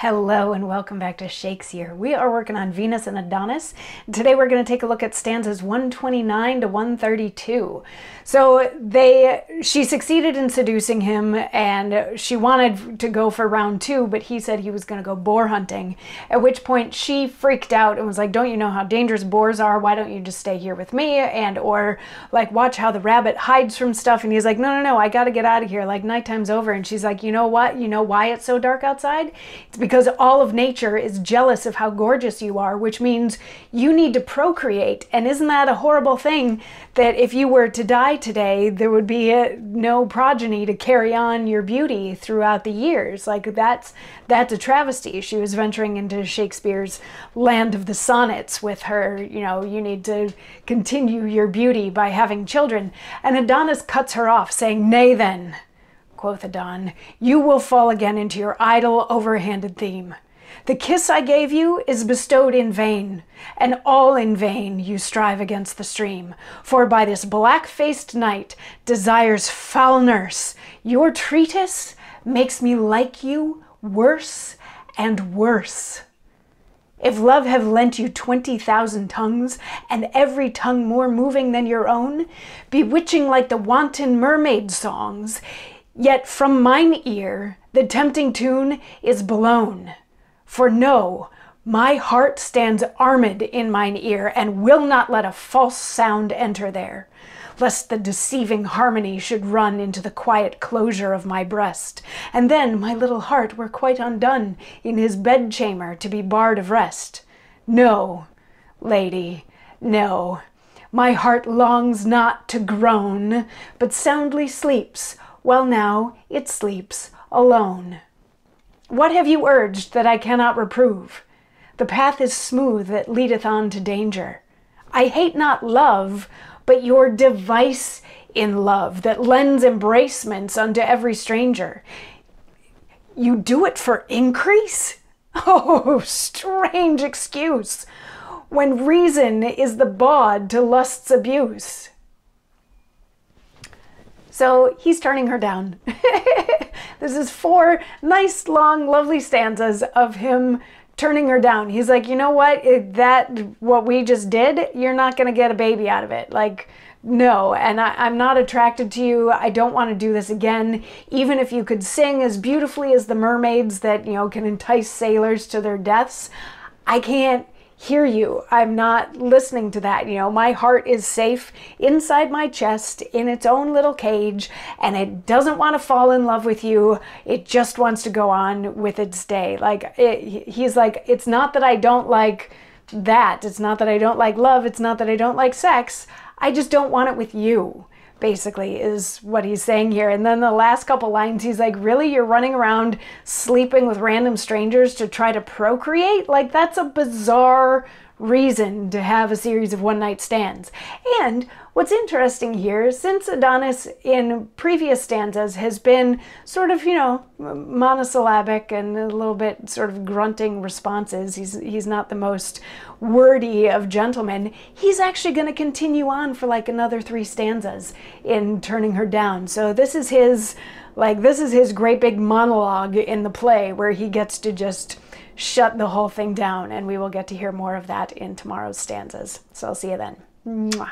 Hello and welcome back to Shakesyear. We are working on Venus and Adonis. Today we're going to take a look at stanzas 129 to 132. So she succeeded in seducing him and she wanted to go for round two, but he said he was going to go boar hunting. At which point she freaked out and was like, don't you know how dangerous boars are? Why don't you just stay here with me? Or like, watch how the rabbit hides from stuff. And he's like, no, I got to get out of here. Like, nighttime's over. And she's like, you know what? You know why it's so dark outside? It's because all of nature is jealous of how gorgeous you are, which means you need to procreate. And isn't that a horrible thing, that if you were to die today, there would be no progeny to carry on your beauty throughout the years? Like, that's a travesty. She was venturing into Shakespeare's land of the sonnets with her, you need to continue your beauty by having children. And Adonis cuts her off, saying, "Nay then," quoth Adon, "you will fall again into your idle, overhanded theme. The kiss I gave you is bestowed in vain, and all in vain you strive against the stream. For by this black-faced night, desire's foul nurse, your treatise makes me like you worse and worse. If love have lent you 20,000 tongues, and every tongue more moving than your own, bewitching like the wanton mermaid songs, yet from mine ear the tempting tune is blown. For know, my heart stands armed in mine ear, and will not let a false sound enter there, lest the deceiving harmony should run into the quiet closure of my breast, and then my little heart were quite undone in his bedchamber to be barred of rest. No, lady, no, my heart longs not to groan, but soundly sleeps, while now it sleeps alone. What have you urged that I cannot reprove? The path is smooth that leadeth on to danger. I hate not love, but your device in love that lends embracements unto every stranger. You do it for increase? Oh, strange excuse, when reason is the bawd to lust's abuse. So he's turning her down. This is 4 nice, long, lovely stanzas of him turning her down. He's like, you know what? What we just did, you're not going to get a baby out of it. Like, no, and I'm not attracted to you. I don't want to do this again. Even if you could sing as beautifully as the mermaids that, can entice sailors to their deaths, I can't hear you. I'm not listening to that. My heart is safe inside my chest in its own little cage, and it doesn't want to fall in love with you. It just wants to go on with its day. He's like, it's not that I don't like that. It's not that I don't like love. It's not that I don't like sex. I just don't want it with you, basically, is what he's saying here. And then the last couple lines, he's like, really? You're running around sleeping with random strangers to try to procreate? Like, that's a bizarre reason to have a series of one-night stands. And what's interesting here, since Adonis in previous stanzas has been sort of, monosyllabic and a little bit sort of grunting responses, he's not the most wordy of gentlemen, he's actually going to continue on for like another 3 stanzas in turning her down. So this is his great big monologue in the play where he gets to just shut the whole thing down, and we will get to hear more of that in tomorrow's stanzas. So I'll see you then. Mwah.